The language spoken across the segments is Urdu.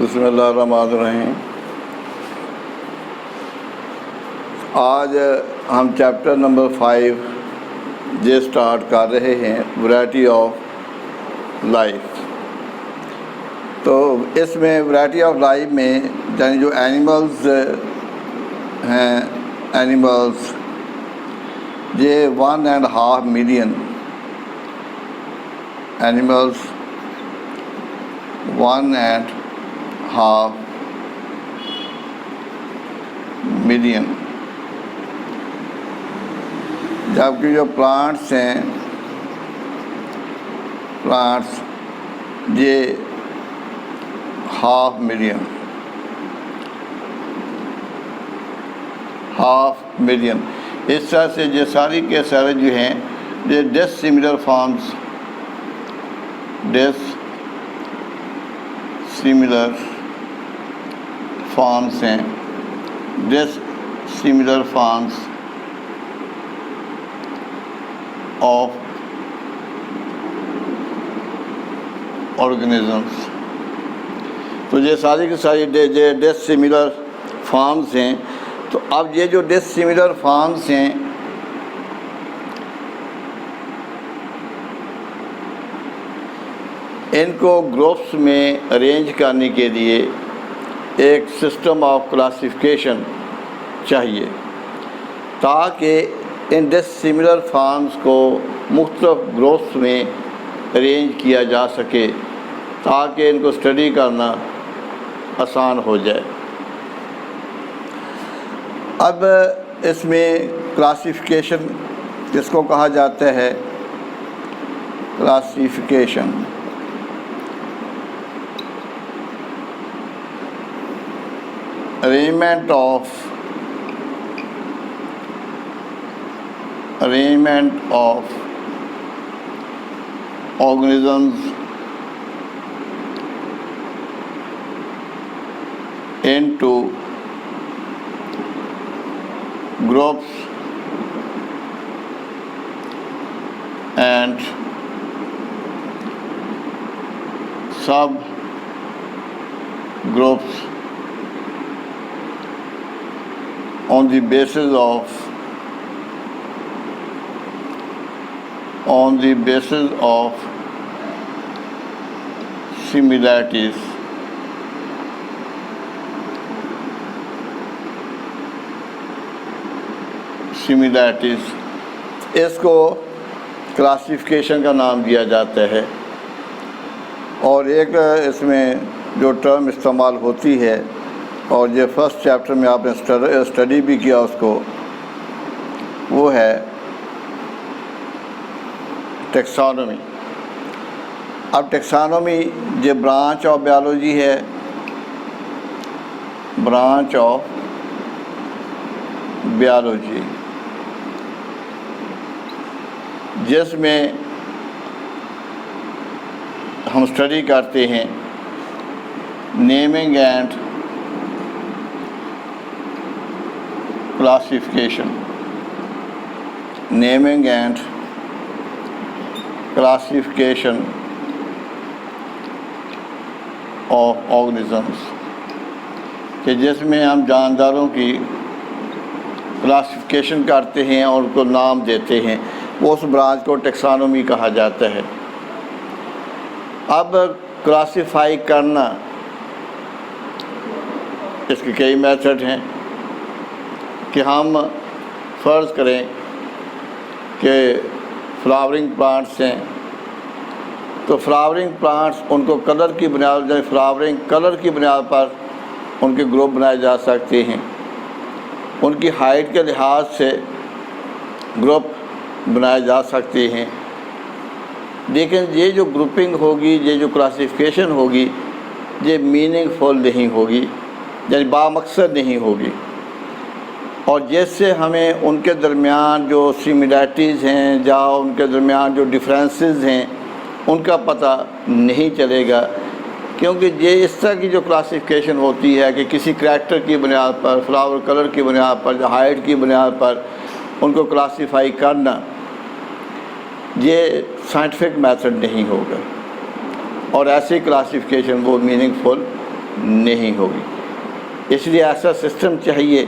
بسم اللہ الرحمن الرحیم۔ آج ہم چیپٹر نمبر 5 یہ سٹارٹ کر رہے ہیں، ورائٹی آف لائف۔ تو اس میں ورائٹی آف لائف میں یعنی جو اینیملز ہیں، اینیملز یہ 1.5 ملین اینیملز 1.5 ملین، جبکہ جو پلانٹس ہیں، پلانٹس یہ 0.5 ملین، 0.5 ملین۔ اس طرح سے یہ ساری کے سارے جو ہیں یہ ڈسیملر فارمز، ڈسیملر فارمز ہیں، ڈسیملر فارمز آف آرگنزمس۔ تو یہ ساری کی ساری ڈسیملر فارمز ہیں۔ تو اب یہ جو ڈسیملر فارمز ہیں ان کو گروپس میں ارینج کرنے کے لیے ایک سسٹم آف کلاسیفیکیشن چاہیے، تاکہ ان ڈسیملر فارمز کو مختلف گروپس میں ارینج کیا جا سکے، تاکہ ان کو اسٹڈی کرنا آسان ہو جائے۔ اب اس میں کلاسیفیکیشن جس کو کہا جاتا ہے، classification arrangement of organisms into groups and subgroups on the basis of similarities. اس کو کلاسیفیکیشن کا نام دیا جاتا ہے۔ اور ایک اس میں جو ٹرم استعمال ہوتی ہے، اور یہ فرسٹ چیپٹر میں آپ نے اسٹڈی بھی کیا اس کو، وہ ہے ٹیکسانومی۔ اب ٹیکسانومی یہ برانچ آف بیالوجی ہے، برانچ آف بیالوجی، جس میں ہم اسٹڈی کرتے ہیں naming and classification, naming and classification of organisms، کہ جس میں ہم جانداروں کی کلاسیفیکیشن کرتے ہیں اور ان کو نام دیتے ہیں، وہ اس برانچ کو ٹیکسانومی کہا جاتا ہے۔ اب کلاسیفائی کرنا، اس کے کئی میتھڈ ہیں کہ ہم فرض کریں کہ فلاورنگ پلانٹس ہیں، تو فلاورنگ پلانٹس ان کو کلر کی بنیاد، فلاورنگ کلر کی بنیاد پر ان کے گروپ بنائے جا سکتے ہیں، ان کی ہائٹ کے لحاظ سے گروپ بنائے جا سکتے ہیں۔ لیکن یہ جو گروپنگ ہوگی، یہ جو کلاسیفیکیشن ہوگی، یہ میننگ فل نہیں ہوگی، یعنی بامقصد نہیں ہوگی، اور جس سے ہمیں ان کے درمیان جو سملیرٹیز ہیں یا ان کے درمیان جو ڈفرینسز ہیں ان کا پتہ نہیں چلے گا، کیونکہ یہ اس طرح کی جو کلاسیفیکیشن ہوتی ہے کہ کسی کریکٹر کی بنیاد پر، فلاور کلر کی بنیاد پر، یا ہائٹ کی بنیاد پر ان کو کلاسیفائی کرنا، یہ سائنٹیفک میتھڈ نہیں ہوگا، اور ایسی کلاسیفیکیشن وہ میننگ فل نہیں ہوگی۔ اس لیے ایسا سسٹم چاہیے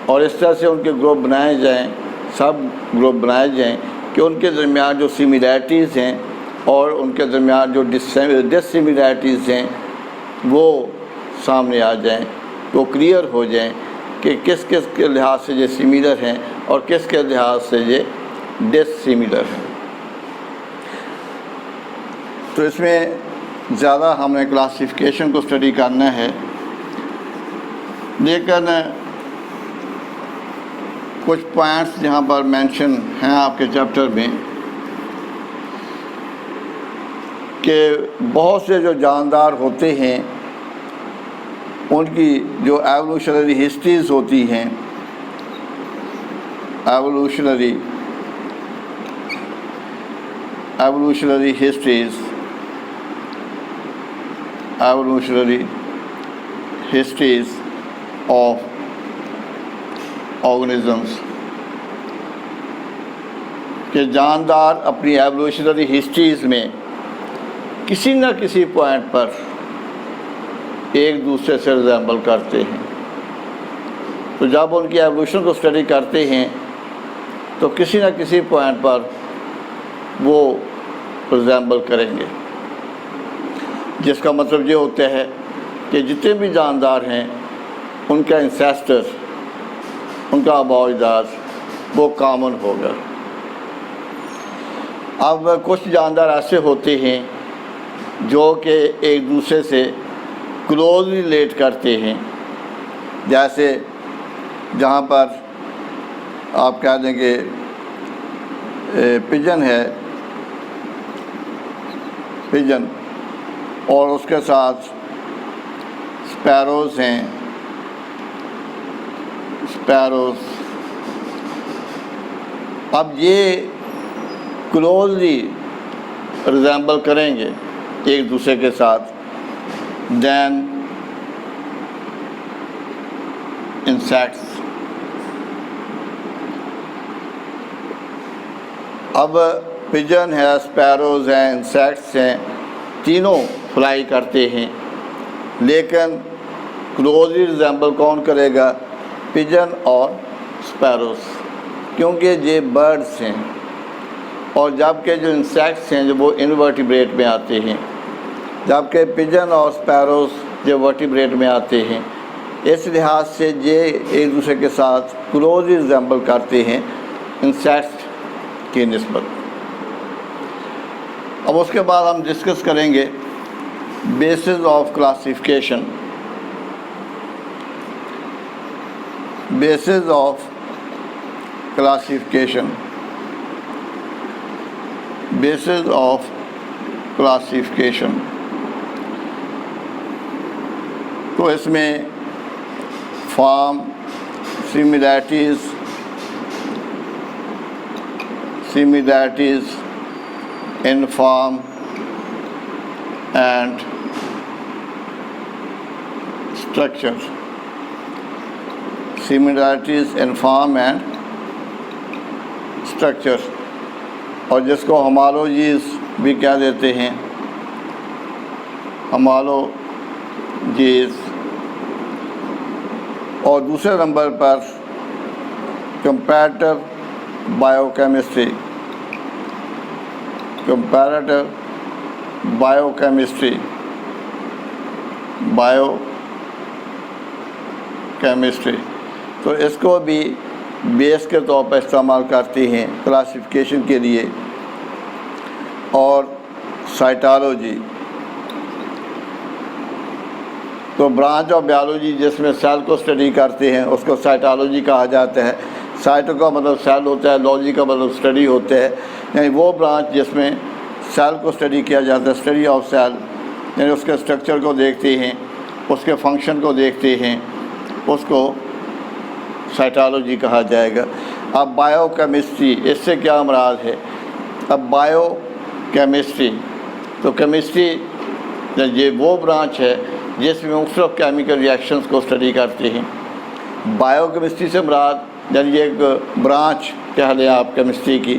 اور اس طرح سے ان کے گروپ بنائے جائیں، سب گروپ بنائے جائیں کہ ان کے درمیان جو سملیرٹیز ہیں اور ان کے درمیان جو ڈس سملیرٹیز ہیں وہ سامنے آ جائیں، وہ کلیئر ہو جائیں کہ کس کس کے لحاظ سے یہ سملر ہیں اور کس کے لحاظ سے یہ ڈس سملر ہیں۔ تو اس میں زیادہ ہم نے کلاسیفیکیشن کو اسٹڈی کرنا ہے، لیکن کچھ پوائنٹس یہاں پر مینشن ہیں آپ کے چیپٹر میں کہ بہت سے جو جاندار ہوتے ہیں ان کی جو ایوولوشنری ہسٹریز ہوتی ہیں، ایوولوشنری ہسٹریز آف آرگنزمس، کہ جاندار اپنی ایوولوشنری ہسٹریز میں کسی نہ کسی پوائنٹ پر ایک دوسرے سے ریزیمبل کرتے ہیں۔ تو جب ان کی ایوولوشن کو اسٹڈی کرتے ہیں تو کسی نہ کسی پوائنٹ پر وہ ریزیمبل کریں گے، جس کا مطلب یہ ہوتا ہے کہ جتنے بھی جاندار ہیں ان کا انسیسٹر، ان کا آباء و اجداد وہ کامن ہوگا۔ اب کچھ جاندار ایسے ہوتے ہیں جو کہ ایک دوسرے سے کلوزلی ریلیٹ کرتے ہیں، جیسے جہاں پر آپ کہہ دیں کہ پجن ہے، پجن اور اس کے ساتھ اسپیروز ہیں، اسپیروز، اب یہ کلوزلی ریزیمبل کریں گے ایک دوسرے کے ساتھ دین انسیکٹس۔ اب پجن ہے، اسپیروز ہیں، انسیکٹس ہیں، تینوں فلائی کرتے ہیں، لیکن کلوزلی ریزیمبل کون کرے گا؟ پجن اور اسپیروز، کیونکہ یہ برڈس ہیں، اور جبکہ جو انسیکٹس ہیں جو وہ انورٹیبریٹ میں آتے ہیں، جبکہ پجن اور اسپیروز جو ورٹیبریٹ میں آتے ہیں۔ اس لحاظ سے یہ ایک دوسرے کے ساتھ کلوزلی ریزیمبل کرتے ہیں انسیکٹس کی نسبت۔ اب اس کے بعد ہم ڈسکس کریں گے bases of classification, bases of classification, bases of classification. تو اس میں form, similarities in form and structure، similarities in form and structure، اور جس کو homologies بھی کہہ دیتے ہیں، homologies۔ اور دوسرے نمبر پر comparative biochemistry، comparative biochemistry، تو اس کو بھی بیس کے طور پر استعمال کرتے ہیں کلاسیفیکیشن کے لیے۔ اور سائٹالوجی، تو برانچ آف بیالوجی جس میں سیل کو اسٹڈی کرتے ہیں اس کو سائٹالوجی کہا جاتا ہے۔ سائٹو کا مطلب سیل ہوتا ہے، لوجی کا مطلب اسٹڈی ہوتا ہے، یعنی وہ برانچ جس میں سیل کو اسٹڈی کیا جاتا ہے، اسٹڈی آف سیل، یعنی اس کے اسٹرکچر کو دیکھتے ہیں، اس کے فنکشن کو دیکھتے ہیں، اس کو سائٹالوجی کہا جائے گا۔ اب بائیو کیمسٹری، اس سے کیا مراد ہے؟ اب بائیو کیمسٹری، تو کیمسٹری یہ وہ برانچ ہے جس میں مختلف کیمیکل ریئیکشنز کو اسٹڈی کرتے ہیں۔ بائیو کیمسٹری سے مراد یعنی ایک برانچ کہہ لیں آپ کیمسٹری کی،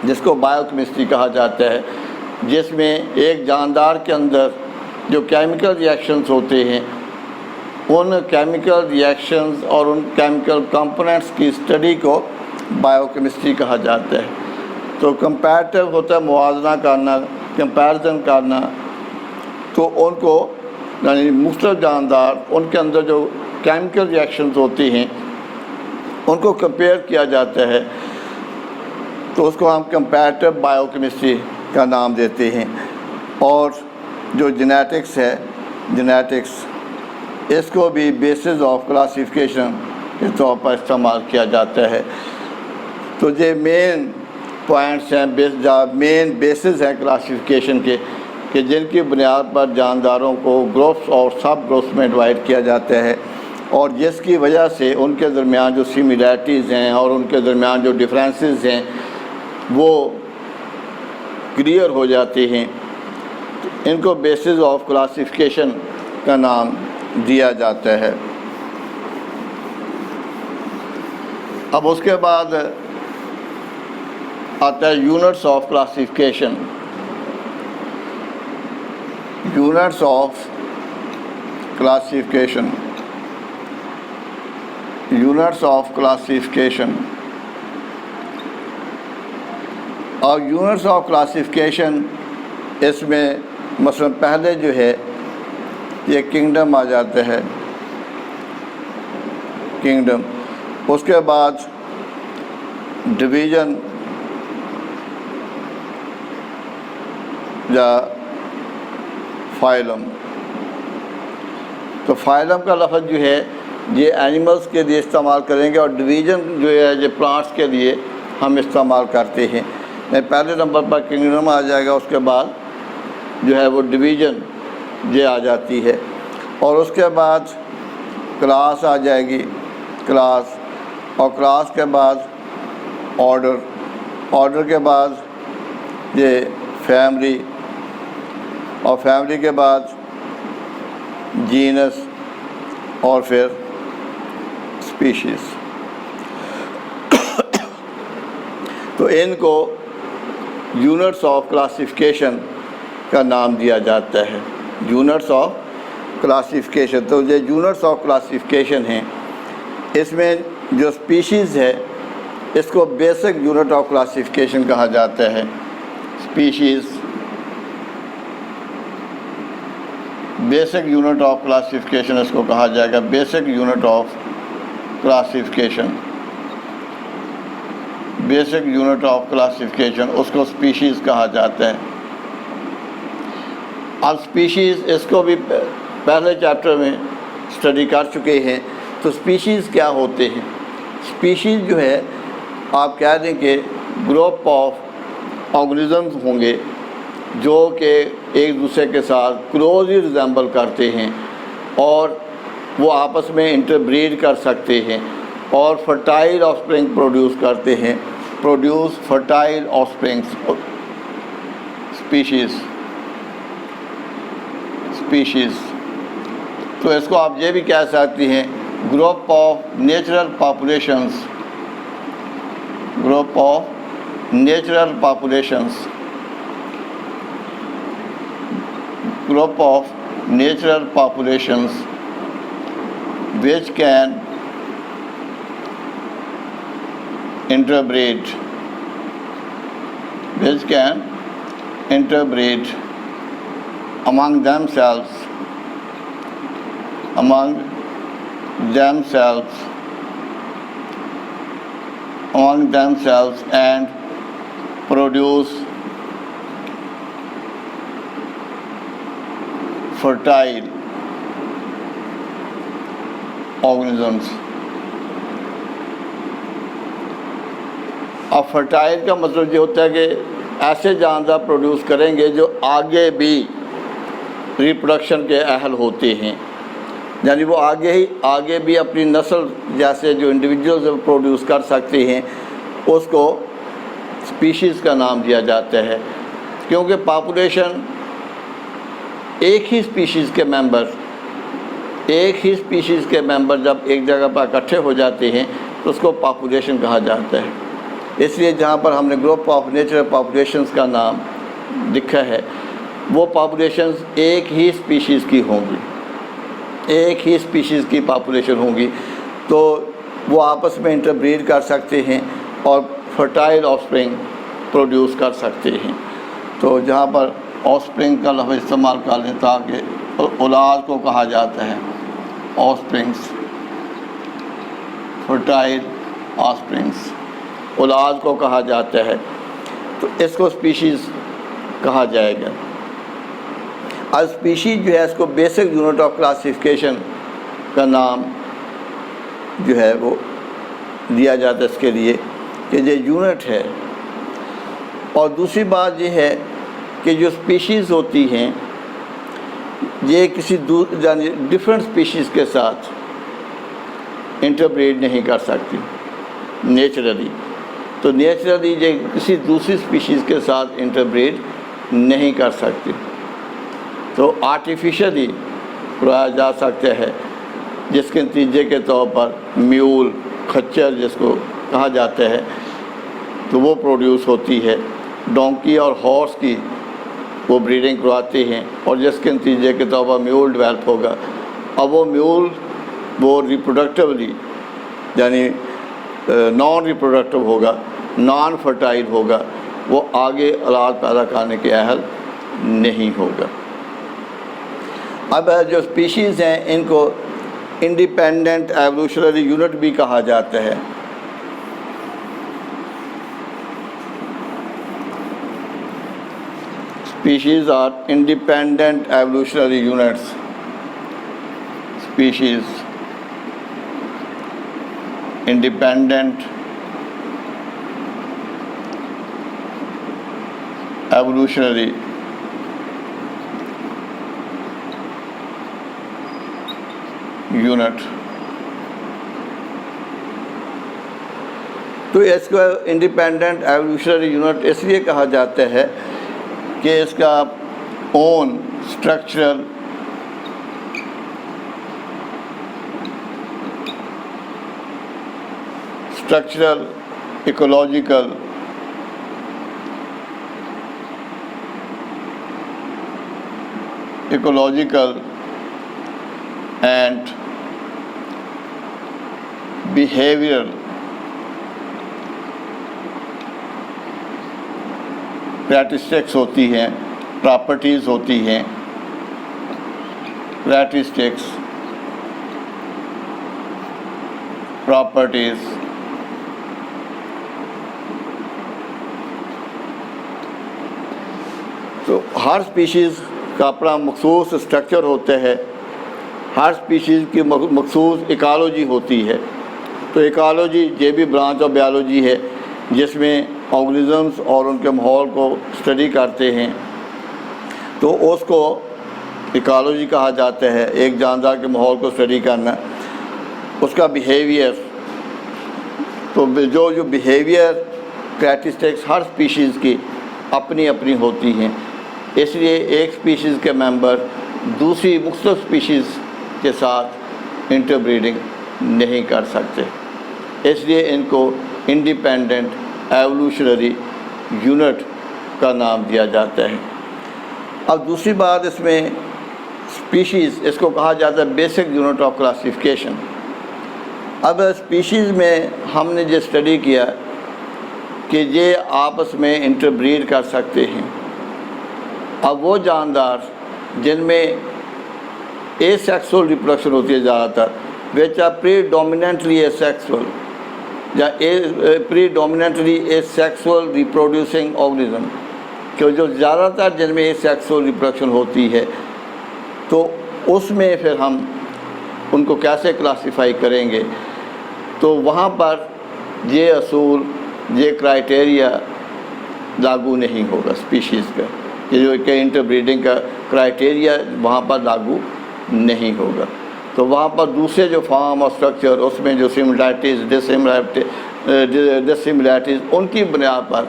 جس کو بائیو کیمسٹری کہا جاتا ہے، جس میں ایک جاندار کے اندر جو کیمیکل ریئیکشنز ہوتے ہیں ان کیمیکل ریئیکشنز اور ان کیمیکل کمپوننٹس کی اسٹڈی کو بائیو کیمسٹری کہا جاتا ہے۔ تو کمپیریٹیو ہوتا ہے موازنہ کرنا، کمپیریزن کرنا، تو ان کو یعنی مختلف جاندار ان کے اندر جو کیمیکل ریئیکشنز ہوتی ہیں ان کو کمپیئر کیا جاتا ہے، تو اس کو ہم کمپیریٹیو بائیو کیمسٹری کا نام دیتے ہیں۔ اور جو جینیٹکس ہے، جینیٹکس، اس کو بھی بیسز آف کلاسیفیکیشن کے طور پر استعمال کیا جاتا ہے۔ تو یہ مین پوائنٹس ہیں، مین بیسز ہیں کلاسیفیکیشن کے، کہ جن کی بنیاد پر جانداروں کو گروپس اور سب گروپس میں ڈیوائڈ کیا جاتا ہے، اور جس کی وجہ سے ان کے درمیان جو سملیرٹیز ہیں اور ان کے درمیان جو ڈفرینسز ہیں وہ کلیئر ہو جاتے ہیں۔ ان کو بیسز آف کلاسیفیکیشن کا نام دیا جاتا ہے۔ اب اس کے بعد آتا ہے units of classification. Units of classification, units of classification. اور یونٹس آف کلاسیفیکیشن اس میں مثلا پہلے جو ہے یہ کنگڈم آ جاتا ہے، کنگڈم، اس کے بعد ڈویژن یا فائلم۔ تو فائلم کا لفظ جو ہے یہ اینیملز کے لیے استعمال کریں گے، اور ڈویژن جو ہے یہ پلانٹس کے لیے ہم استعمال کرتے ہیں۔ پہلے نمبر پر کنگڈم آ جائے گا، اس کے بعد جو ہے وہ ڈویژن یہ آ جاتی ہے، اور اس کے بعد کلاس آ جائے گی، کلاس، اور کلاس کے بعد آرڈر، آرڈر کے بعد یہ فیملی، اور فیملی کے بعد جینس، اور پھر اسپیشیز۔ تو ان کو یونٹس آف کلاسیفیکیشن کا نام دیا جاتا ہے، یونٹس آف کلاسیفیکیشن۔ تو یہ یونٹس آف کلاسیفیکیشن ہیں، اس میں جو اسپیشیز ہے اس کو بیسک یونٹ آف کلاسیفیکیشن کہا جاتا ہے۔ Species basic unit of classification اس کو کہا جائے گا، basic unit of classification, basic unit of classification, اس کو اسپیشیز کہا جاتا ہے۔ اب اسپیشیز اس کو بھی پہلے چیپٹر میں اسٹڈی کر چکے ہیں، تو اسپیشیز کیا ہوتے ہیں؟ اسپیشیز جو ہے آپ کہہ دیں کہ گروپ آف آرگنزمز ہوں گے جو کہ ایک دوسرے کے ساتھ کلوزلی ریزیمبل کرتے ہیں، اور وہ آپس میں انٹربریڈ کر سکتے ہیں اور فرٹائل آف اسپرنگ پروڈیوس کرتے ہیں، produce fertile of springs. Species, species, تو اس کو آپ یہ بھی کہہ سکتے ہیں group of natural populations, group of natural populations, group of natural populations which can interbreed, among themselves, and produce fertile organisms۔ اب فرٹائل کا مطلب یہ ہوتا ہے کہ ایسے جاندار پروڈیوس کریں گے جو آگے بھی ریپروڈکشن کے اہل ہوتے ہیں، یعنی وہ آگے بھی اپنی نسل جیسے جو انڈیویجولز پروڈیوس کر سکتے ہیں، اس کو اسپیشیز کا نام دیا جاتا ہے۔ کیونکہ پاپولیشن ایک ہی اسپیشیز کے ممبر جب ایک جگہ پر اکٹھے ہو جاتے ہیں تو اس کو پاپولیشن کہا جاتا ہے۔ اس لیے جہاں پر ہم نے گروپ آف نیچرل پاپولیشنز کا نام لکھا ہے وہ پاپولیشنز ایک ہی اسپیشیز کی ہوں گی، ایک ہی اسپیشیز کی پاپولیشن ہوں گی، تو وہ آپس میں انٹربریڈ کر سکتے ہیں اور فرٹائل آف اسپرنگ پروڈیوس کر سکتے ہیں۔ تو جہاں پر آف اسپرنگ کا لفظ استعمال کر لیں تاکہ اولاد کو کہا جاتا ہے of springs, fertile of springs, اولاد کو کہا جاتا ہے، تو اس کو اسپیشیز کہا جائے گا۔ اب اسپیشیز جو ہے اس کو بیسک یونٹ آف کلاسیفیکیشن کا نام جو ہے وہ دیا جاتا ہے اس کے لیے کہ یہ یونٹ ہے۔ اور دوسری بات یہ ہے کہ جو اسپیشیز ہوتی ہیں یہ کسی یعنی ڈفرینٹ اسپیشیز کے ساتھ انٹربریڈ نہیں کر سکتی نیچرلی، تو نیچرلی یہ کسی دوسری اسپیشیز کے ساتھ انٹربریڈ نہیں کر سکتی، تو آرٹیفیشلی کرایا جا سکتا ہے، جس کے نتیجے کے طور پر میول، کھچر جس کو کہا جاتا ہے، تو وہ پروڈیوس ہوتی ہے۔ ڈونکی اور ہارس کی وہ بریڈنگ کرواتے ہیں اور جس کے نتیجے کے طور پر میول ڈیولپ ہوگا۔ اب وہ میول وہ ریپروڈکٹیولی یعنی نان ریپروڈکٹیو ہوگا، نان فرٹائل ہوگا، وہ آگے اولاد پیدا کرنے کے اہل نہیں ہوگا۔ اب جو اسپیشیز ہیں ان کو انڈیپینڈنٹ ایوولوشنری یونٹ بھی کہا جاتا ہے۔ Species are independent evolutionary units. Species, independent evolutionary unit. تو اس کو انڈیپینڈنٹ ایوولوشنری یونٹ اس لیے کہا جاتا ہے کہ اس کا اون اسٹرکچرل ایکولوجیکل اینڈ بیہیویئرل کریٹرسٹکس ہوتی ہیں، پراپرٹیز ہوتی ہیں، کریٹرسٹکس، پراپرٹیز۔ تو ہر اسپیشیز کا اپنا مخصوص اسٹرکچر ہوتا ہے، ہر اسپیشیز کی مخصوص ایکالوجی ہوتی ہے۔ تو ایکالوجی یہ بھی برانچ آف بیالوجی ہے جس میں آرگنزمس اور ان کے ماحول کو اسٹڈی کرتے ہیں، تو اس کو ایکالوجی کہا جاتا ہے۔ ایک جاندار کے ماحول کو اسٹڈی کرنا، اس کا بیہیویئر، تو جو بیہیویئر کریٹرسٹکس ہر اسپیشیز کی اپنی اپنی ہوتی ہیں، اس لیے ایک اسپیشیز کے ممبر دوسری مختلف اسپیشیز کے ساتھ انٹر بریڈنگ نہیں کر سکتے، اس لیے ان کو انڈیپینڈنٹ ایوولوشنری یونٹ کا نام دیا جاتا ہے۔ اب دوسری بات اس میں اسپیشیز، اس کو کہا جاتا ہے بیسک یونٹ آف کلاسیفیکیشن۔ اب اسپیشیز میں ہم نے جو اسٹڈی کیا کہ یہ آپس میں انٹر بریڈ کر سکتے ہیں۔ اب وہ جاندار جن میں اے سیکسول ریپروڈکشن ہوتی ہے زیادہ تر، which are predominantly asexual یا predominantly asexual reproducing organism, کہ جو زیادہ تر جن میں اے سیکسول ریپروڈکشن ہوتی ہے، تو اس میں پھر ہم ان کو کیسے کلاسیفائی کریں گے؟ تو وہاں پر یہ اصول، یہ کرائٹیریا لاگو نہیں ہوگا اسپیشیز کا، یہ جو کہ انٹر بریڈنگ کا کرائٹیریا وہاں پر لاگو نہیں ہوگا۔ تو وہاں پر دوسرے جو فارم اور اسٹرکچر، اس میں جو سملیرٹیز ڈسملیرٹیز، ان کی بنیاد پر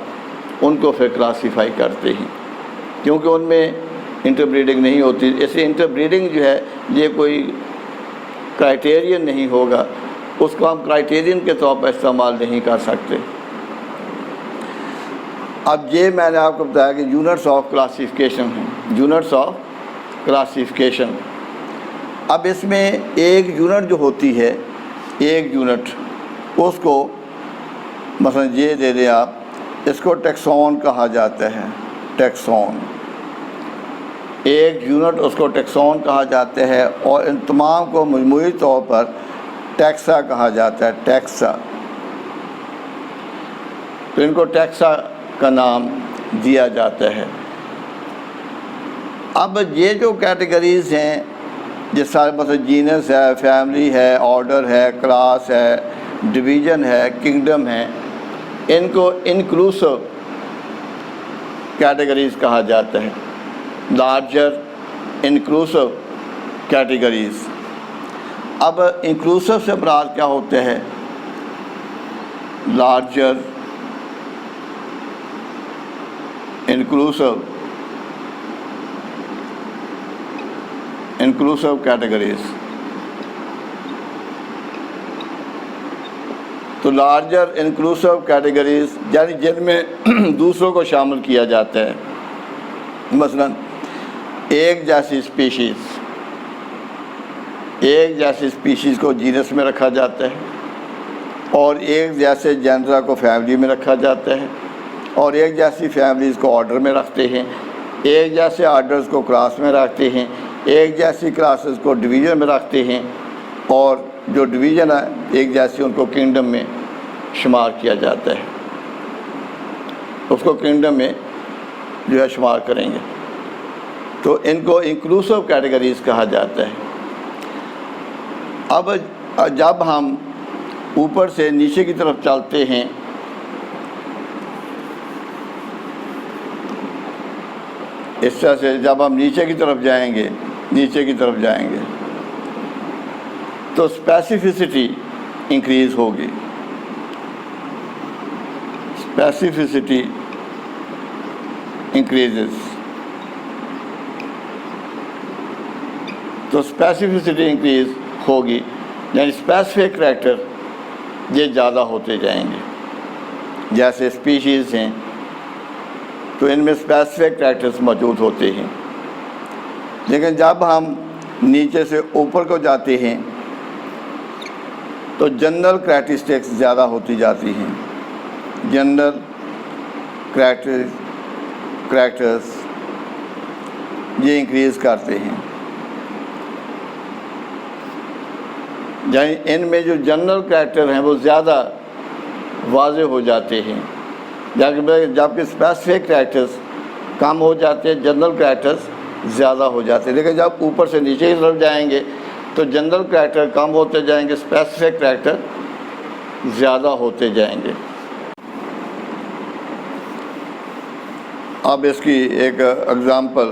ان کو پھر کلاسیفائی کرتے ہیں، کیونکہ ان میں انٹر بریڈنگ نہیں ہوتی۔ اس لیے انٹر بریڈنگ جو ہے یہ کوئی کرائٹیرین نہیں ہوگا، اس کو ہم کرائٹیرین کے طور پر استعمال نہیں کر سکتے۔ اب یہ میں نے آپ کو بتایا کہ یونٹس آف کلاسیفیکیشن ہیں، یونٹس آف کلاسیفیکیشن۔ اب اس میں ایک یونٹ جو ہوتی ہے، ایک یونٹ، اس کو مثلا یہ دے دیں آپ، اس کو ٹیکسون کہا جاتا ہے، ٹیکسون۔ ایک یونٹ اس کو ٹیکسون کہا جاتا ہے، اور ان تمام کو مجموعی طور پر ٹیکسا کہا جاتا ہے، ٹیکسا۔ تو ان کو ٹیکسا کا نام دیا جاتا ہے۔ اب یہ جو کیٹیگریز ہیں، یہ سارے مثلا جینس ہے، فیملی ہے، آرڈر ہے، کلاس ہے، ڈویژن ہے، کنگڈم ہے، ان کو انکلوسو کیٹیگریز کہا جاتا ہے، لارجر انکلوسو کیٹیگریز۔ اب انکلوسو سے مراد کیا ہوتے ہیں؟ Larger inclusive categories. تو لارجر انکلوسو کیٹیگریز یعنی جن میں دوسروں کو شامل کیا جاتا ہے، مثلا ایک جیسی اسپیشیز کو جینس میں رکھا جاتا ہے، اور ایک جیسے جینرا کو فیملی میں رکھا جاتا ہے، اور ایک جیسی فیملیز کو آرڈر میں رکھتے ہیں، ایک جیسے آرڈرز کو کلاس میں رکھتے ہیں، ایک جیسی کلاسز کو ڈویژن میں رکھتے ہیں، اور جو ڈویژن ہے ایک جیسی ان کو کنگڈم میں شمار کیا جاتا ہے، اس کو کنگڈم میں جو ہے شمار کریں گے۔ تو ان کو انکلوسو کیٹیگریز کہا جاتا ہے۔ اب جب ہم اوپر سے نیچے کی طرف چلتے ہیں، اس طرح سے جب ہم نیچے کی طرف جائیں گے تو اسپیسیفسٹی انکریز ہوگی، اسپیسیفسٹی انکریزز۔ تو اسپیسیفسٹی انکریز ہوگی، یعنی اسپیسیفک کریکٹر یہ زیادہ ہوتے جائیں گے۔ جیسے اسپیشیز ہیں تو ان میں اسپیسیفک کریکٹرز موجود ہوتے ہیں، لیکن جب ہم نیچے سے اوپر کو جاتے ہیں تو جنرل کریکٹرسٹکس زیادہ ہوتی جاتی ہیں، جنرل کریکٹرز یہ انکریز کرتے ہیں، یعنی ان میں جو جنرل کریکٹر ہیں وہ زیادہ واضح ہو جاتے ہیں، جبکہ اسپیسیفک کریکٹرز کم ہو جاتے ہیں، جنرل کریکٹرز زیادہ ہو جاتے ہیں۔ لیکن جب اوپر سے نیچے کی طرف جائیں گے تو جنرل کریکٹر کم ہوتے جائیں گے، اسپیسیفک کریکٹر زیادہ ہوتے جائیں گے۔ اب اس کی ایک اگزامپل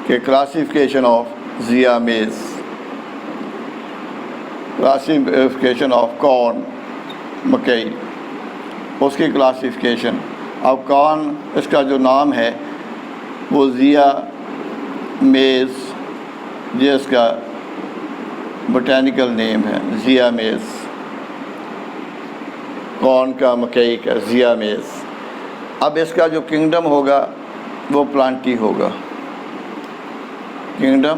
کہ کلاسیفیکیشن آف زیا میز، کلاسیفیکیشن آف کارن، مکئی، اس کی کلاسیفیکیشن۔ اب کارن اس کا جو نام ہے وہ زیا میز، یہ اس کا بوٹینیکل نیم ہے، زیا میز، کارن کا، مکئی کا، زیا میز۔ اب اس کا جو کنگڈم ہوگا وہ پلانٹی ہوگا، کنگڈم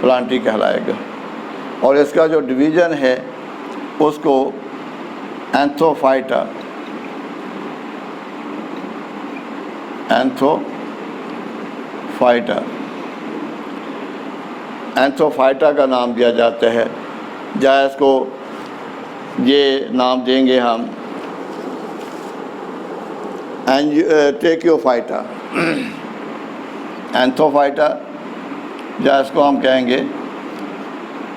پلانٹی کہلائے گا، اور اس کا جو ڈویژن ہے اس کو اینتھوفائٹا، اینتھوفائٹا کا نام دیا جاتا ہے۔ جائے اس کو یہ نام دیں گے ہم ٹریکیوفائٹا، اینتھوفائٹا، جائے اس کو ہم کہیں گے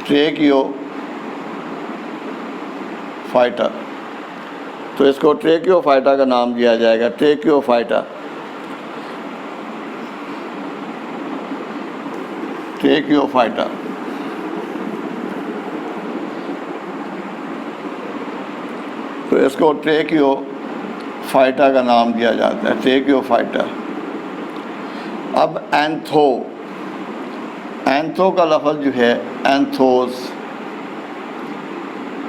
ٹریکیوفائٹا۔ تو اس کو ٹریکیوفائٹا کا نام دیا جائے گا، ٹریکیوفائٹا، ٹریکیوفائٹا۔ تو اس کو ٹریکیوفائٹا کا نام دیا جاتا ہے، ٹریکیوفائٹا۔ اب اینتھو کا لفظ جو ہے، اینتھوس،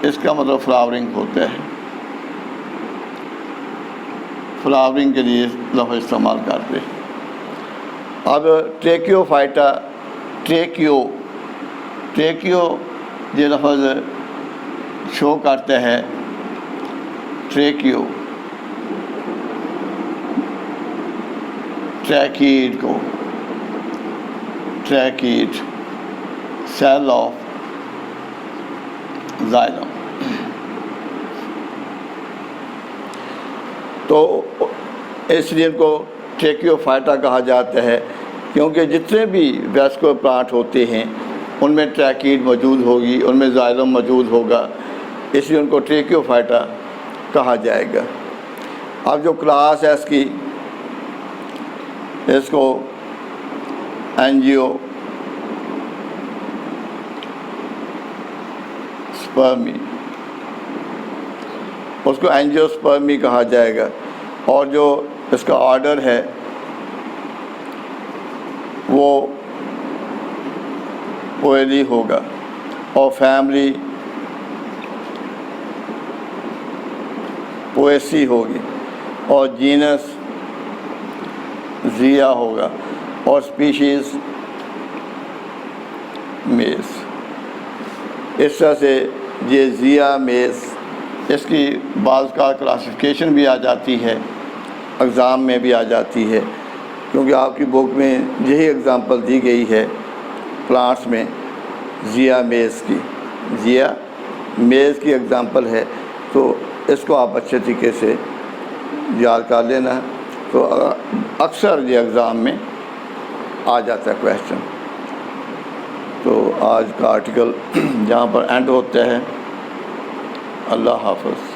اس کا مطلب فلاورنگ ہوتا ہے، فلاورنگ کے لیے لفظ استعمال کرتے ہیں۔ اب ٹریکیو فائٹا، ٹریکیو یہ لفظ شو کرتا ہے، ٹریکیو ٹریکیڈ کو، ٹریکیڈ سیل آف زائلم۔ تو اس لیے ان کو ٹریکیو فائٹا کہا جاتا ہے، کیونکہ جتنے بھی ویسکولر پلانٹ ہوتے ہیں ان میں ٹریکیڈ موجود ہوگی، ان میں زائلم موجود ہوگا، اس لیے ان کو ٹریکیو فائٹا کہا جائے گا۔ اب جو کلاس ہے اس کو اینجیو سپرمی، اس کو اینجیو سپرمی کہا جائے گا، اور جو اس کا آرڈر ہے وہ پوئلی ہوگا، اور فیملی پویسی ہوگی، اور جینس زیا ہوگا، اور اسپیشیز میز۔ اس طرح سے یہ زیا میز، اس کی بعض کا کلاسیفیکیشن بھی آ جاتی ہے، ایگزام میں بھی آ جاتی ہے، کیونکہ آپ کی بک میں یہی اگزامپل دی گئی ہے پلانٹس میں زیا میز کی، زیا میز کی اگزامپل ہے، تو اس کو آپ اچھے طریقے سے یاد کر لینا، تو اکثر یہ ایگزام میں آ جاتا ہے کویشچن۔ تو آج کا آرٹیکل جہاں پر اینڈ ہوتا ہے۔ اللہ حافظ۔